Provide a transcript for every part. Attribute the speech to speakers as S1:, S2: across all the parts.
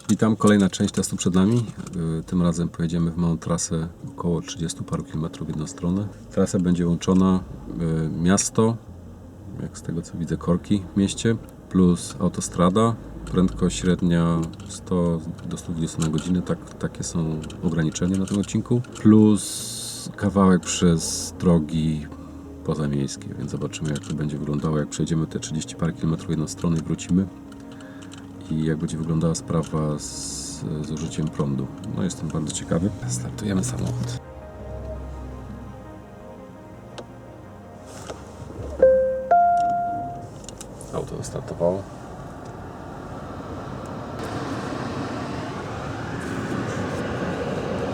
S1: Witam, kolejna część testu przed nami. Tym razem pojedziemy w małą trasę około 30 paru kilometrów w jedną stronę. Trasa będzie łączona miasto, jak z tego co widzę korki w mieście, plus autostrada. Prędkość średnia 100 do 120 na godzinę, takie są ograniczenia na tym odcinku. Plus kawałek przez drogi pozamiejskie, więc zobaczymy jak to będzie wyglądało, jak przejdziemy te 30 parę kilometrów w jedną stronę i wrócimy. I jak będzie wyglądała sprawa z zużyciem prądu. No jestem bardzo ciekawy. Startujemy samochód. Auto wystartowało.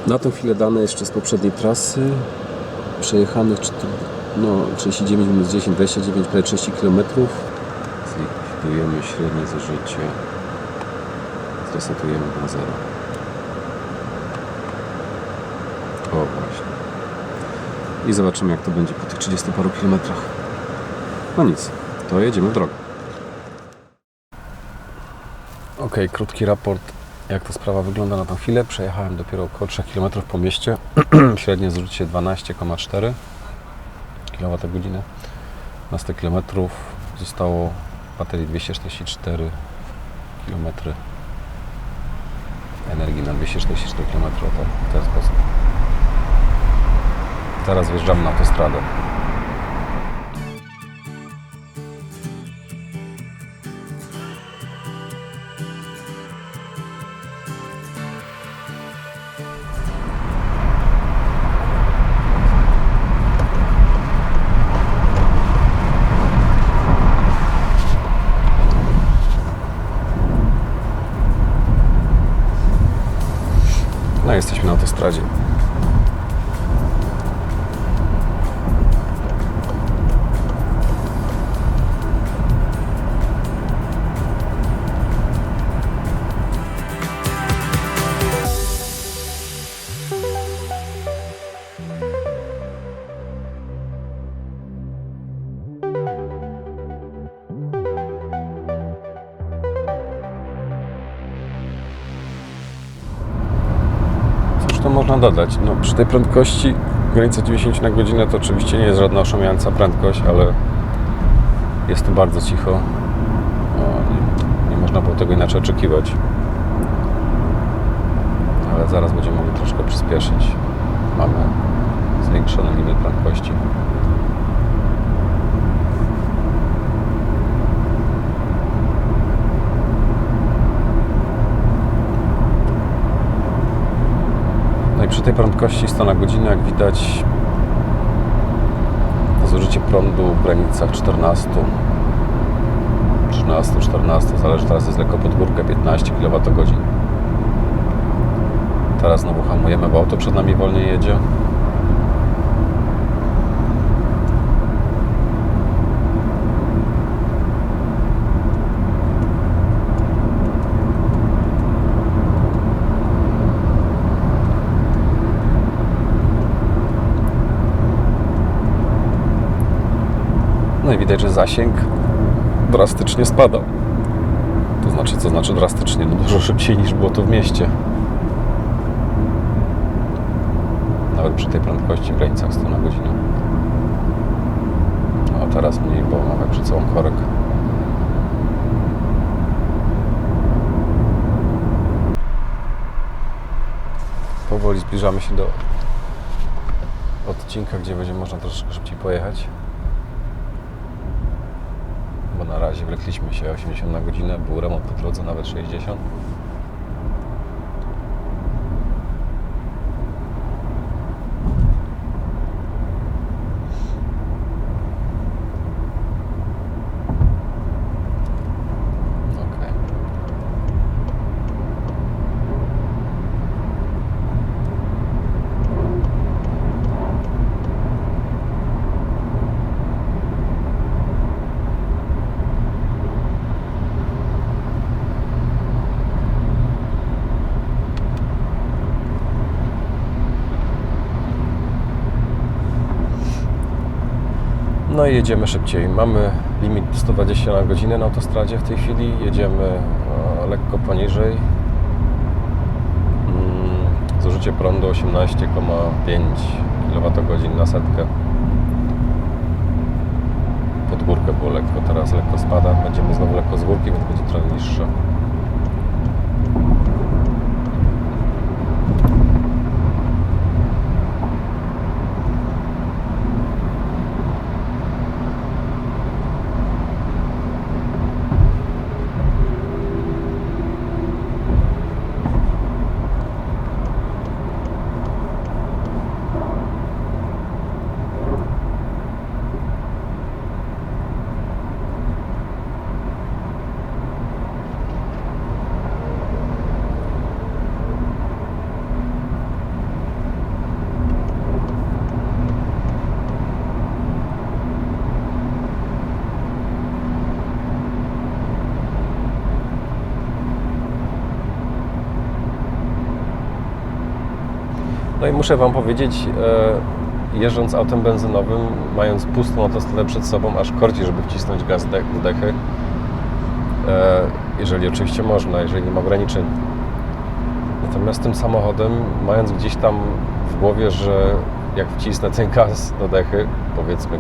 S1: Na tą chwilę dane jeszcze z poprzedniej trasy. Przejechanych 39 minus 10, 29, prawie 30 km. Zlikwidujemy średnie zużycie. Zresetujemy na 0. O właśnie. I zobaczymy jak to będzie po tych 30 paru kilometrach. No nic, to jedziemy w drogę. Ok, krótki raport jak ta sprawa wygląda na tą chwilę. Przejechałem dopiero około 3 km po mieście. Średnie zużycie 12,4 kWh na 100 km. Zostało baterii 244 km energii na 244 km w ten sposób. Teraz wjeżdżamy na autostradę. No jesteśmy na autostradzie. To można dodać. No, przy tej prędkości granica 90 na godzinę to oczywiście nie jest żadna oszałamiająca prędkość, ale jest tu bardzo cicho. Nie można było tego inaczej oczekiwać. Ale zaraz będziemy mogli troszkę przyspieszyć. Mamy zwiększony limit prędkości. I przy tej prędkości 100 na godzinę, jak widać, zużycie prądu w granicach 14, zależy, teraz jest lekko pod górkę, 15 kWh. Teraz znowu hamujemy, bo auto przed nami wolniej jedzie. No i widać, że zasięg drastycznie spada. To znaczy, co znaczy drastycznie? No dużo szybciej niż było to w mieście. Nawet przy tej prędkości w granicach 100 na godzinę. No a teraz mniej, bo mam przed sobą korek. Powoli zbliżamy się do odcinka, gdzie będzie można troszkę szybciej pojechać. Bo na razie wlekliśmy się 80 na godzinę, był remont po drodze, nawet 60. No i jedziemy szybciej. Mamy limit 120 na godzinę na autostradzie w tej chwili. Jedziemy lekko poniżej. zużycie prądu 18,5 kWh na setkę. Pod górkę było lekko, teraz lekko spada. Będziemy znowu lekko z górki, więc będzie trochę niższe. No i muszę Wam powiedzieć, jeżdżąc autem benzynowym, mając pustą autostradę przed sobą, aż korci, żeby wcisnąć gaz do dechy. Jeżeli oczywiście można, jeżeli nie ma ograniczeń. Natomiast tym samochodem, mając gdzieś tam w głowie, że jak wcisnę ten gaz do dechy, powiedzmy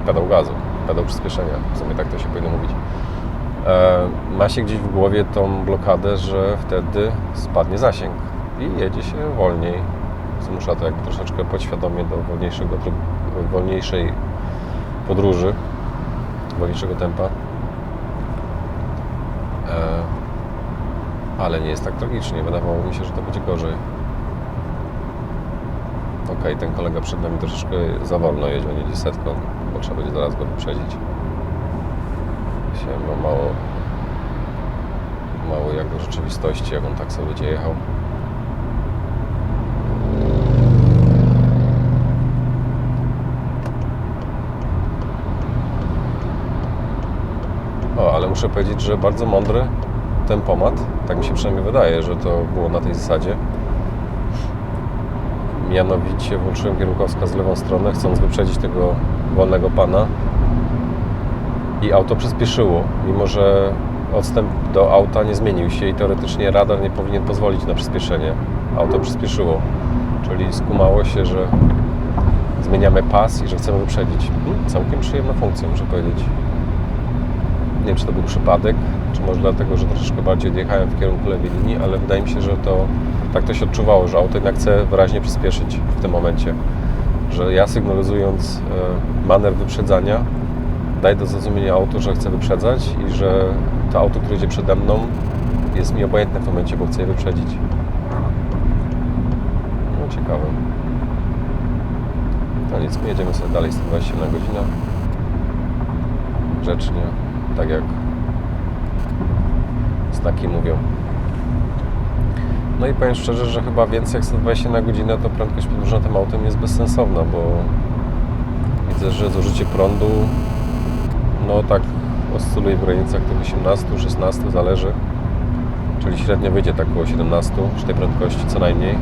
S1: pedał gazu, pedał przyspieszenia, w sumie tak to się powinno mówić, ma się gdzieś w głowie tą blokadę, że wtedy spadnie zasięg i jedzie się wolniej. Zmusza to jakby troszeczkę podświadomie do wolniejszej podróży, wolniejszego tempa. Ale nie jest tak tragicznie. Wydawało mi się, że to będzie gorzej. Okej, ten kolega przed nami troszeczkę za wolno jedzie, on jedzie setką, bo trzeba będzie zaraz go wyprzedzić. Ma mało jakby rzeczywistości, jak on tak sobie będzie jechał. Ale muszę powiedzieć, że bardzo mądry tempomat, tak mi się przynajmniej wydaje, że to było na tej zasadzie. Mianowicie włączyłem kierunkowskaz w lewą stronę, chcąc wyprzedzić tego wolnego pana i auto przyspieszyło, mimo że odstęp do auta nie zmienił się i teoretycznie radar nie powinien pozwolić na przyspieszenie. Auto przyspieszyło, czyli skumało się, że zmieniamy pas i że chcemy wyprzedzić. Całkiem przyjemna funkcja, muszę powiedzieć. Nie wiem, czy to był przypadek, czy może dlatego, że troszeczkę bardziej odjechałem w kierunku lewej linii, ale wydaje mi się, że tak to się odczuwało, że auto jednak chce wyraźnie przyspieszyć w tym momencie. Że ja sygnalizując manewr wyprzedzania, daję do zrozumienia auto, że chcę wyprzedzać i że to auto, które idzie przede mną, jest mi obojętne w tym momencie, bo chcę je wyprzedzić. No ciekawe. No nic, my jedziemy sobie dalej 120 na godzinę. Grzecznie, tak jak znaki mówią. No i powiem szczerze, że chyba więcej jak 120 na godzinę to prędkość podróżna tym autem jest bezsensowna, bo widzę, że zużycie prądu no tak oscyluje w granicach tych 18-16, zależy. Czyli średnio wyjdzie tak około 17 przy tej prędkości co najmniej.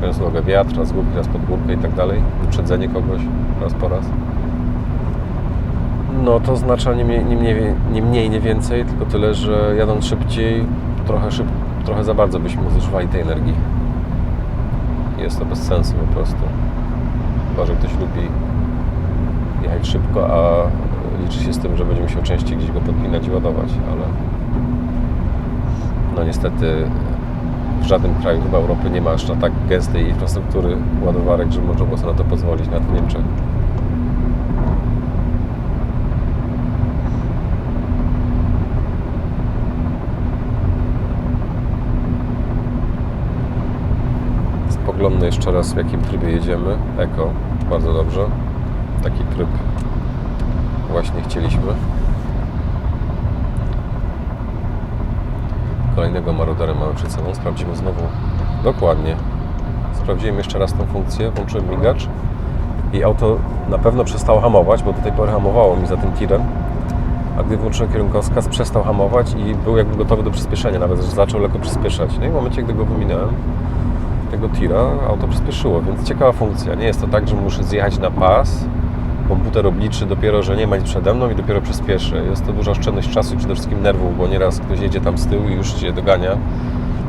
S1: Biorąc pod uwagę wiatr, raz z górki, raz pod górkę i tak dalej. Wyprzedzenie kogoś raz po raz. No to oznacza nie mniej, nie więcej, tylko tyle, że jadąc szybciej, trochę za bardzo byśmy zużywali tej energii. Jest to bez sensu po prostu. Chyba, że ktoś lubi jechać szybko, a liczy się z tym, że będzie musiał częściej gdzieś go podpinać i ładować, ale no niestety w żadnym kraju chyba Europy nie ma aż na tak gęstej infrastruktury ładowarek, że można było sobie na to pozwolić, nawet w Niemczech. Spoglądnę jeszcze raz, w jakim trybie jedziemy. Eko, bardzo dobrze. Taki tryb właśnie chcieliśmy. Kolejnego marodera mamy przed sobą. Sprawdzimy znowu dokładnie. Sprawdziłem jeszcze raz tą funkcję, włączyłem migacz i auto na pewno przestało hamować, bo do tej pory hamowało mi za tym tirem. A gdy włączyłem kierunkowskaz, przestał hamować i był jakby gotowy do przyspieszenia, nawet zaczął lekko przyspieszać. No i w momencie, gdy go wyminąłem, tego tira, auto przyspieszyło, więc ciekawa funkcja. Nie jest to tak, że muszę zjechać na pas, komputer obliczy dopiero, że nie ma nic przede mną i dopiero przyspieszy. Jest to duża oszczędność czasu i przede wszystkim nerwów, bo nieraz ktoś jedzie tam z tyłu i już Cię dogania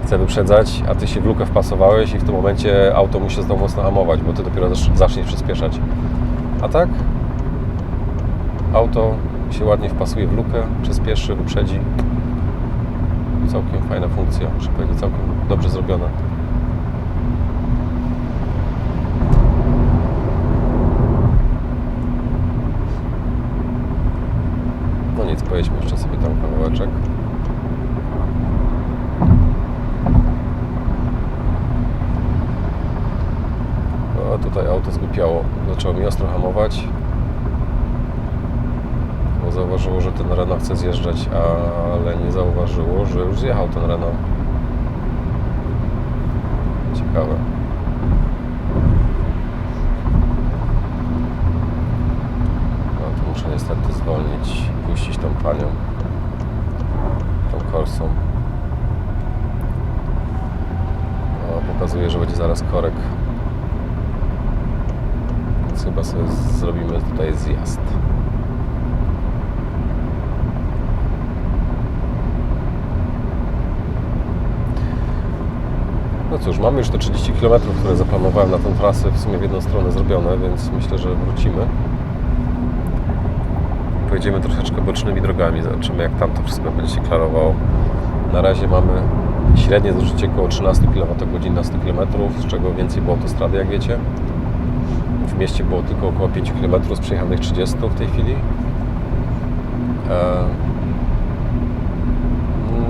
S1: chce wyprzedzać, a Ty się w lukę wpasowałeś i w tym momencie auto musi znowu mocno hamować, bo Ty dopiero zaczniesz przyspieszać. A tak? Auto się ładnie wpasuje w lukę, przyspieszy, wyprzedzi. Całkiem fajna funkcja, muszę powiedzieć, całkiem dobrze zrobiona. No nic, pojedźmy jeszcze sobie tam kawałeczek. O, tutaj auto zgłupiało. Zaczęło mi ostro hamować. Bo zauważyło, że ten Renault chce zjeżdżać, ale nie zauważyło, że już zjechał ten Renault. Ciekawe. No to muszę niestety zwolnić i puścić tą panią, tą Corsą. O, pokazuje, że będzie zaraz korek. Więc chyba sobie zrobimy tutaj zjazd. No cóż, mamy już te 30 km, które zaplanowałem na tę trasę, w sumie w jedną stronę zrobione, więc myślę, że wrócimy. Pojedziemy troszeczkę bocznymi drogami, zobaczymy jak tam to wszystko będzie się klarowało. Na razie mamy średnie zużycie około 13 kWh na 100 km, z czego więcej było autostrady, jak wiecie. W mieście było tylko około 5 km z przejechanych 30 w tej chwili.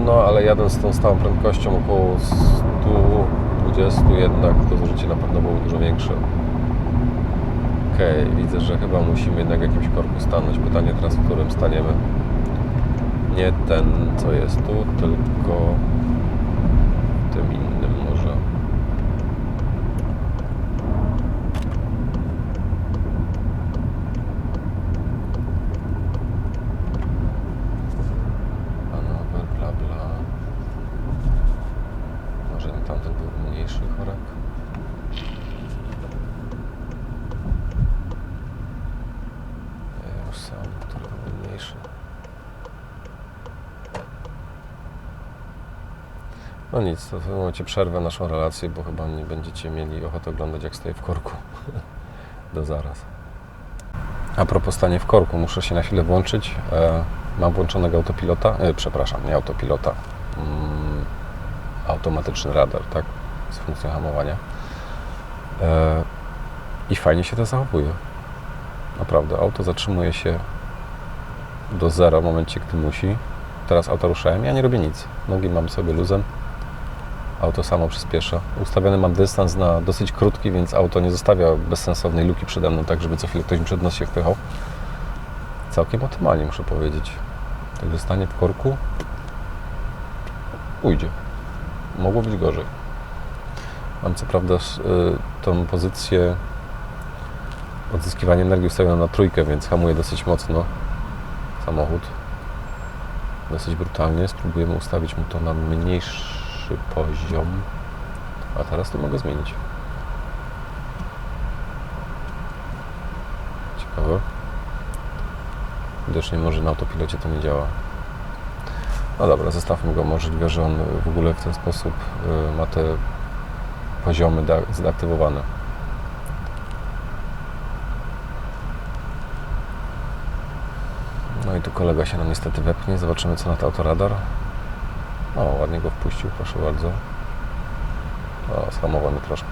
S1: No ale jadąc z tą stałą prędkością około 120 jednak to zużycie na pewno było dużo większe. Okej, widzę, że chyba musimy jednak w jakimś korku stanąć. Pytanie teraz, w którym staniemy. Nie ten, co jest tu, tylko w tym innym może. Hanower, bla bla. Może nie tamten był mniejszy korek? Już sam, który był mniejszy. No nic, to w tym momencie przerwę naszą relację, bo chyba nie będziecie mieli ochoty oglądać, jak stoję w korku. Do zaraz. A propos stanie w korku, muszę się na chwilę włączyć. Mam włączonego autopilota, przepraszam, nie autopilota, automatyczny radar, tak, z funkcją hamowania. I fajnie się to zachowuje. Naprawdę, auto zatrzymuje się do zera w momencie, gdy musi. Teraz auto ruszałem, ja nie robię nic. Nogi mam sobie luzem. Auto samo przyspiesza. Ustawiony mam dystans na dosyć krótki, więc auto nie zostawia bezsensownej luki przede mną, tak żeby co chwilę ktoś mi przed nos się wpychał. Całkiem optymalnie, muszę powiedzieć. Także stanie w korku ujdzie. Mogło być gorzej. Mam co prawda tą pozycję odzyskiwania energii ustawioną na trójkę, więc hamuje dosyć mocno samochód. Dosyć brutalnie. Spróbujemy ustawić mu to na mniejszy poziom. A teraz to mogę zmienić. Ciekawe. Widocznie może na autopilocie to nie działa. No dobra, zostawmy go. Możliwe, że on w ogóle w ten sposób ma te poziomy zdeaktywowane. No i tu kolega się nam niestety wepnie. Zobaczymy, co na to autoradar. O, ładnie go wpuścił, proszę bardzo. O, zhamowany troszkę.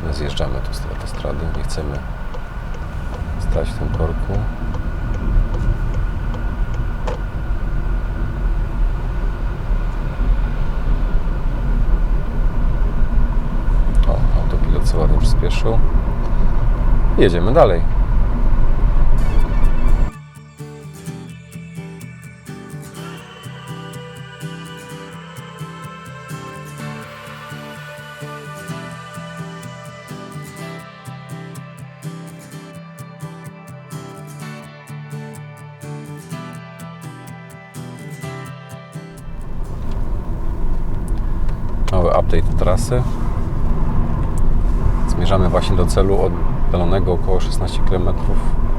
S1: My zjeżdżamy tu z autostrady, nie chcemy stać w tym korku. O, autopilot co ładnie przyspieszył. Jedziemy dalej. update trasy. Zmierzamy właśnie do celu oddalonego około 16 km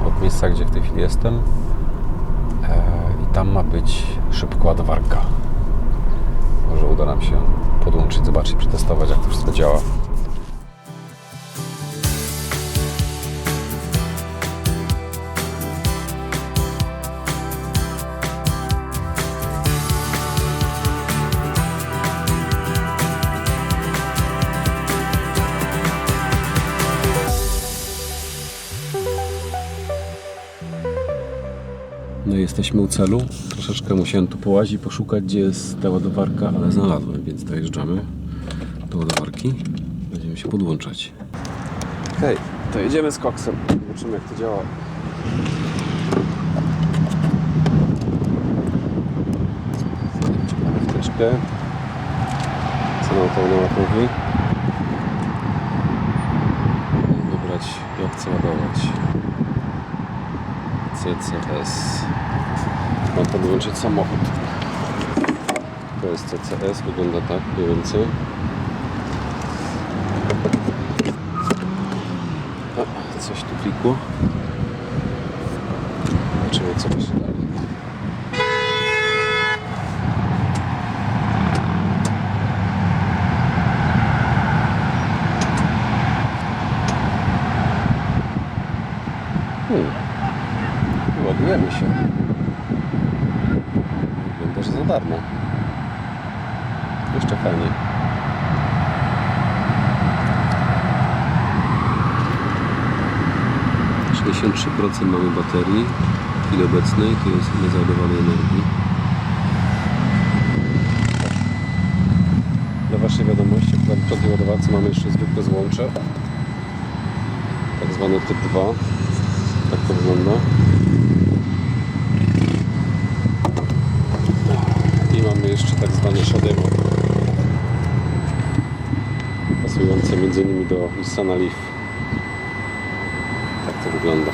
S1: od miejsca, gdzie w tej chwili jestem. I tam ma być szybka ładowarka. Może uda nam się podłączyć, zobaczyć, przetestować, jak to wszystko działa. No i jesteśmy u celu. Troszeczkę musiałem tu połazić, poszukać, gdzie jest ta ładowarka, ale znalazłem, więc dojeżdżamy do ładowarki. Będziemy się podłączać. Okej, to jedziemy z koksem. Zobaczymy, jak to działa. Wciskamy wtyczkę. Co nam to mówi? Wybrać, jak chcę ładować. CCS. Mam podłączyć samochód. To jest CCS, wygląda tak mniej więcej. O, coś tu klikło. Zobaczymy, co będzie dalej. Ładujemy się. Wygląda, że za darmo. Jeszcze fajniej. %, mamy baterii w chwili obecnej. To jest ile załadowanej energii. Dla Waszej wiadomości, po tej ładowarce mamy jeszcze zwykłe złącze. Tak zwane typ 2. Tak to wygląda. I mamy jeszcze tak zwane Shadow, pasujące między innymi do Nissana Leaf. Tak to wygląda.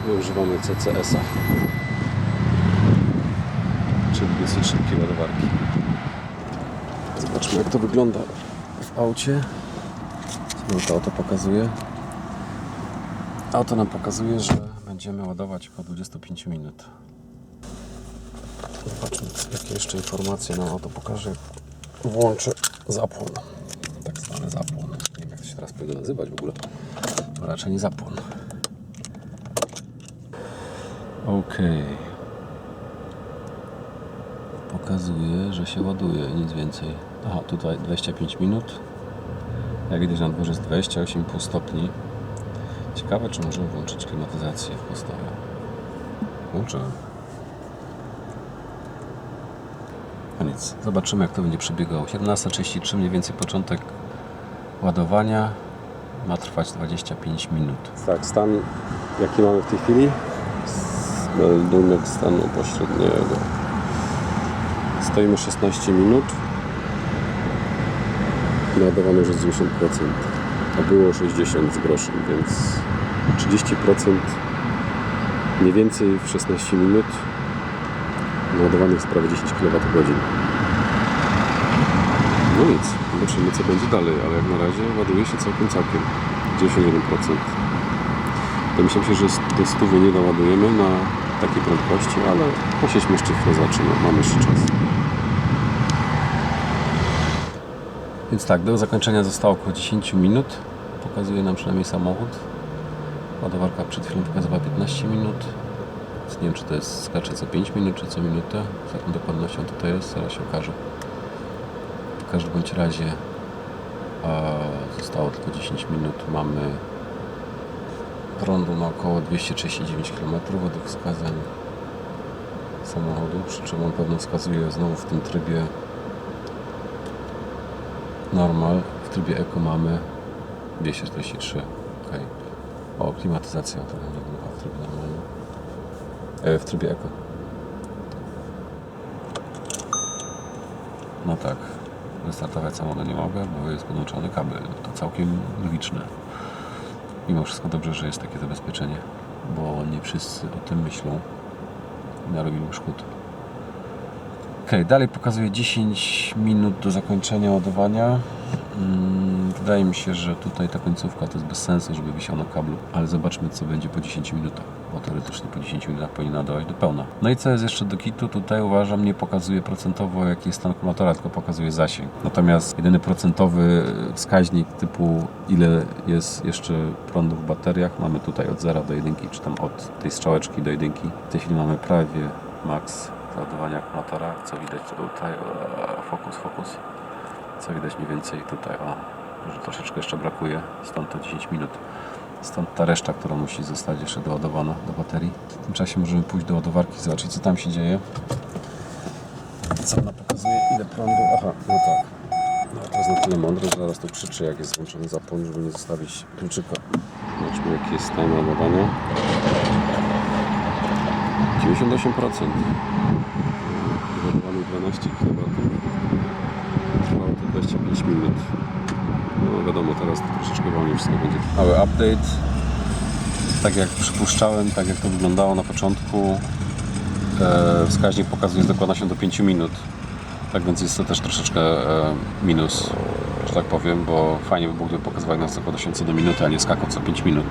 S1: My używamy CCS-a, czyli dosyć szybkiej ładowarki. Zobaczmy, jak to wygląda w aucie. Co nam to auto pokazuje? Auto nam pokazuje, że będziemy ładować około 25 minut. Zobaczmy, jakie jeszcze informacje nam auto pokaże. Włączę zapłon. Tak zwany zapłon. Nie wiem, jak to się teraz powinno nazywać w ogóle. To raczej nie zapłon. OK. Pokazuje, że się ładuje, nic więcej. Aha, tutaj 25 minut. Jak widać, na dworze jest 28,5 stopni. Ciekawe, czy możemy włączyć klimatyzację w postawie. Włączyłem. No nic, zobaczymy, jak to będzie przebiegało. 17:33 mniej więcej początek ładowania. Ma trwać 25 minut. Tak, stan jaki mamy w tej chwili? Meldunek stanu pośredniego. Stoimy 16 minut. Naładowane już jest 90%. A było 60 z groszem, więc 30% mniej więcej w 16 minut. Naładowanych jest prawie 10 kWh. No nic, zobaczymy, co będzie dalej, ale jak na razie ładuje się całkiem. 91%. Domyślam się, że do 100 nie doładujemy na takiej prędkości, ale posiedźmy jeszcze chwilę, zobaczymy, mamy jeszcze czas. Więc tak, do zakończenia zostało około 10 minut. Pokazuje nam przynajmniej samochód. Ładowarka przed chwilą pokazywała 15 minut. Nie wiem, czy to jest skacze co 5 minut, czy co minutę. Z jaką dokładnością tutaj jest, zaraz się okaże. W każdym bądź razie zostało tylko 10 minut. Mamy prądu na około 239 km według wskazań samochodu, przy czym on pewno wskazuje znowu w tym trybie normal. W trybie Eco mamy 243. Ok. O, klimatyzacja to będzie w trybie normalnym. W trybie Eco. No tak, wystartować samochodu nie mogę, bo jest podłączony kabel. To całkiem logiczne. Mimo wszystko dobrze, że jest takie zabezpieczenie, bo nie wszyscy o tym myślą i narobimy szkód. Ok, dalej pokazuje 10 minut do zakończenia ładowania. Wydaje mi się, że tutaj ta końcówka to jest bez sensu, żeby wisiał na kablu, ale zobaczmy, co będzie po 10 minutach, bo teoretycznie po 10 minutach powinna ładować do pełna. No i co jest jeszcze do kitu? Tutaj uważam, nie pokazuje procentowo, jaki jest stan akumulatora, tylko pokazuje zasięg. Natomiast jedyny procentowy wskaźnik typu ile jest jeszcze prądu w bateriach mamy tutaj od 0 do 1, czy tam od tej strzałeczki do 1. W tej chwili mamy prawie max załadowania akumulatora, co widać tutaj, fokus, co widać mniej więcej tutaj, że troszeczkę jeszcze brakuje, stąd to 10 minut, stąd ta reszta, która musi zostać jeszcze doładowana do baterii. W tym czasie możemy pójść do ładowarki, zobaczyć, co tam się dzieje, co ona pokazuje, ile prądu, no tak, no to jest na tyle mądre, że zaraz to krzyczy, jak jest włączony zapłon, żeby nie zostawić kluczyka. Zobaczmy, jaki jest stan ładowania. 98%. Wyładowany 12 kW. Trwało to 25 minut. No wiadomo, teraz to troszeczkę wolniej wszystko będzie. Mały update. Tak jak przypuszczałem, tak jak to wyglądało na początku, wskaźnik pokazuje, że dokłada się do 5 minut. Tak więc jest to też troszeczkę minus, że tak powiem, bo fajnie by było, gdyby pokazywał nas dokłada się co do minuty, a nie skakał co 5 minut.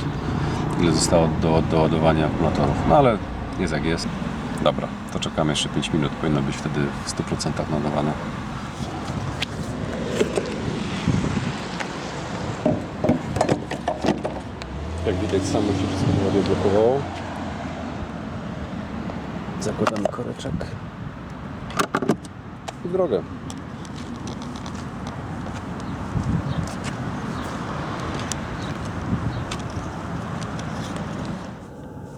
S1: Ile zostało do ładowania akumulatorów. No ale jest jak jest. Dobra, to czekamy jeszcze 5 minut. Powinno być wtedy w 100% nadawane. Jak widać, samo się wszystko ładnie blokowało. Zakładamy koreczek i w drogę.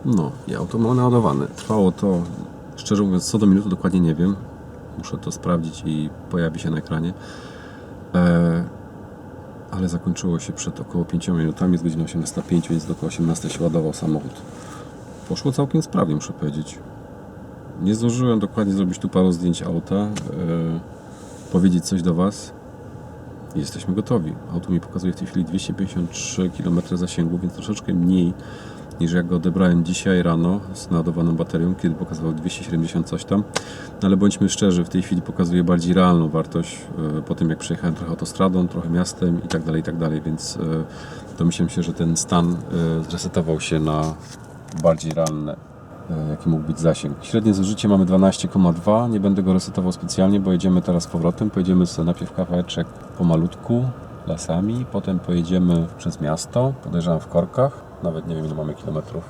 S1: No i auto mamy naładowane. Trwało to, szczerze mówiąc, co do minuty dokładnie nie wiem. Muszę to sprawdzić i pojawi się na ekranie. Ale zakończyło się przed około 5 minutami, jest godzina 18:05, więc do około 18 się ładował samochód. Poszło całkiem sprawnie, muszę powiedzieć. Nie zdążyłem dokładnie zrobić tu paru zdjęć auta, powiedzieć coś do Was. I jesteśmy gotowi. Auto mi pokazuje w tej chwili 253 km zasięgu, więc troszeczkę mniej niż jak go odebrałem dzisiaj rano z naładowaną baterią, kiedy pokazywał 270 coś tam. No ale bądźmy szczerzy, w tej chwili pokazuje bardziej realną wartość po tym, jak przejechałem trochę autostradą, trochę miastem i tak dalej, więc domyślam się, że ten stan zresetował się na bardziej realne, jaki mógł być zasięg. Średnie zużycie mamy 12,2. Nie będę go resetował specjalnie, bo jedziemy teraz z powrotem. Pojedziemy sobie najpierw kawałeczek pomalutku lasami, potem pojedziemy przez miasto, podejrzewam w korkach. Nawet nie wiem, ile mamy kilometrów.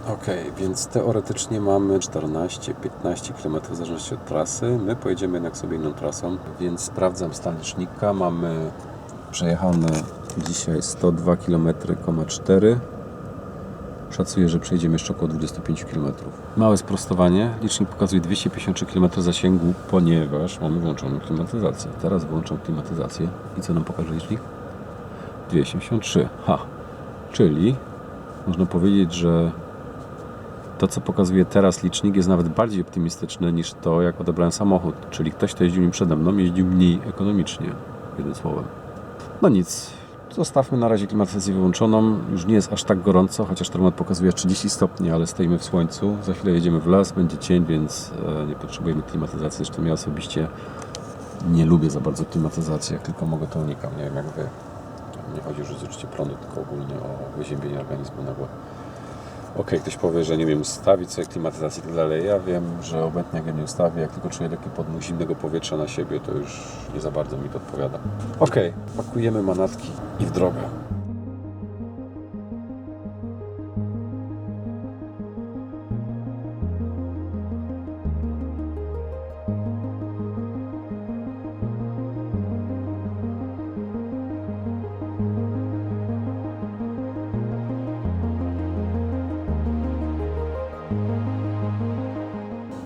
S1: Ok, więc teoretycznie mamy 14-15 km w zależności od trasy. My pojedziemy jednak sobie inną trasą, więc sprawdzam stan licznika. Mamy przejechane dzisiaj 102 km,4. Szacuję, że przejdziemy jeszcze około 25 km. Małe sprostowanie. Licznik pokazuje 253 km zasięgu, ponieważ mamy włączoną klimatyzację. Teraz włączam klimatyzację. I co nam pokaże licznik? 283. Czyli można powiedzieć, że to, co pokazuje teraz licznik, jest nawet bardziej optymistyczne niż to, jak odebrałem samochód. Czyli ktoś, kto jeździł nim przede mną, jeździł mniej ekonomicznie, jednym słowem. No nic, zostawmy na razie klimatyzację wyłączoną. Już nie jest aż tak gorąco, chociaż termometr pokazuje 30 stopni, ale stoimy w słońcu. Za chwilę jedziemy w las, będzie cień, więc nie potrzebujemy klimatyzacji. Zresztą ja osobiście nie lubię za bardzo klimatyzacji, jak tylko mogę, to unikam. Nie wiem jak Wy. Nie chodzi już o zużycie prądu, tylko ogólnie o wyziębienie organizmu nagłe. Ktoś powie, że nie wiem ustawić sobie klimatyzacji i tak dalej. Ja wiem, że obecnie jak ja nie ustawię, jak tylko czuję lekki podmuch zimnego powietrza na siebie, to już nie za bardzo mi to odpowiada. Pakujemy manatki i w drogę.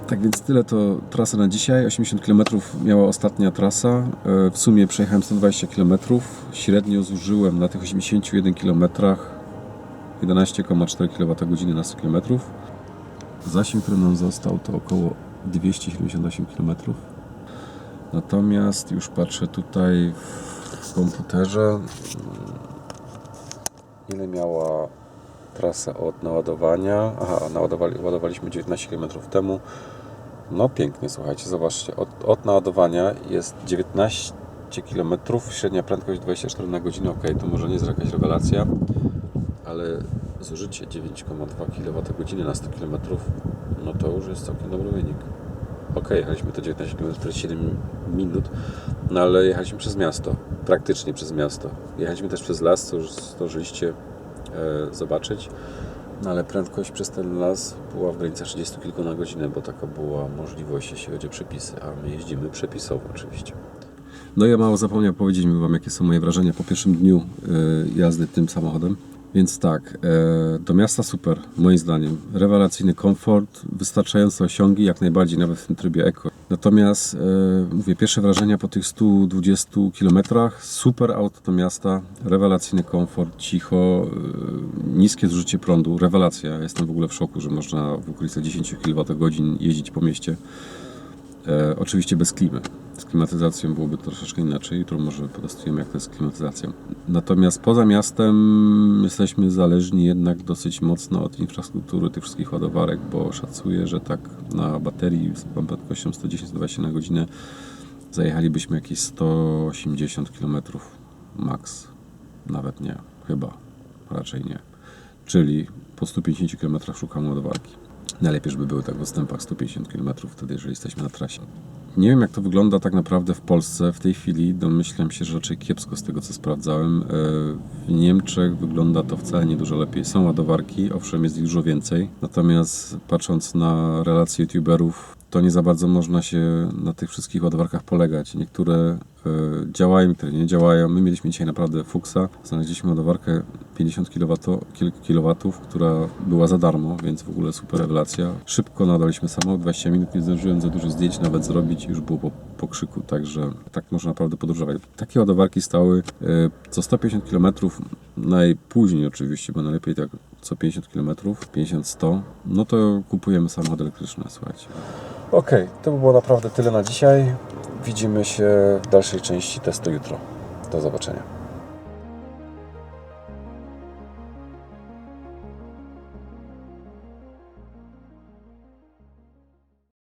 S1: Tak więc tyle to trasa na dzisiaj. 80 km miała ostatnia trasa. W sumie przejechałem 120 km. Średnio zużyłem na tych 81 km 11,4 kWh na 100 km. Zasięg, który nam został, to około 278 km. Natomiast już patrzę tutaj w komputerze, ile miała trasa od naładowania. Ładowaliśmy 19 km temu. No pięknie, słuchajcie, zobaczcie, od naładowania jest 19 km, średnia prędkość 24 na godzinę, ok, to może nie jest jakaś rewelacja, ale zużycie 9,2 kWh na 100 km, no to już jest całkiem dobry wynik. Ok, jechaliśmy to 19 km 47 minut, no ale jechaliśmy przez miasto, praktycznie przez miasto. Jechaliśmy też przez las, co już zdążyliście zobaczyć. No ale prędkość przez ten las była w granicach 30 km na godzinę, bo taka była możliwość, jeśli chodzi o przepisy, a my jeździmy przepisowo oczywiście. No ja mało zapomniałem powiedzieć Wam, jakie są moje wrażenia po pierwszym dniu jazdy tym samochodem. Więc tak, do miasta super, moim zdaniem. Rewelacyjny komfort, wystarczające osiągi, jak najbardziej, nawet w tym trybie Eco. Natomiast, mówię, pierwsze wrażenia po tych 120 km, super auto do miasta, rewelacyjny komfort, cicho, niskie zużycie prądu, rewelacja. Ja jestem w ogóle w szoku, że można w okolicach 10 kWh jeździć po mieście. Oczywiście bez klimy. Z klimatyzacją byłoby troszeczkę inaczej. Jutro może potestujemy, jak to jest z klimatyzacją. Natomiast poza miastem jesteśmy zależni jednak dosyć mocno od infrastruktury tych wszystkich ładowarek, bo szacuję, że tak na baterii z prędkością 110-120 na godzinę zajechalibyśmy jakieś 180 km max. Nawet nie, chyba. Raczej nie. Czyli po 150 km szukamy ładowarki. Najlepiej, żeby były tak w odstępach 150 km wtedy, jeżeli jesteśmy na trasie. Nie wiem, jak to wygląda tak naprawdę w Polsce. W tej chwili domyślam się, że raczej kiepsko z tego, co sprawdzałem. W Niemczech wygląda to wcale nie dużo lepiej. Są ładowarki, owszem, jest ich dużo więcej. Natomiast patrząc na relacje youtuberów, to nie za bardzo można się na tych wszystkich ładowarkach polegać. Niektóre działają, niektóre nie działają. My mieliśmy dzisiaj naprawdę fuksa. Znaleźliśmy ładowarkę 50 kW, która była za darmo, więc w ogóle super rewelacja. Szybko nadaliśmy samochód, 20 minut, nie zdążyłem za dużo zdjęć nawet zrobić, już było po krzyku, także tak można naprawdę podróżować. Takie ładowarki stały co 150 km, najpóźniej oczywiście, bo najlepiej tak co 50 km, 50-100, no to kupujemy samochód elektryczny, słuchajcie. Okej, to by było naprawdę tyle na dzisiaj. Widzimy się w dalszej części testu jutro. Do zobaczenia.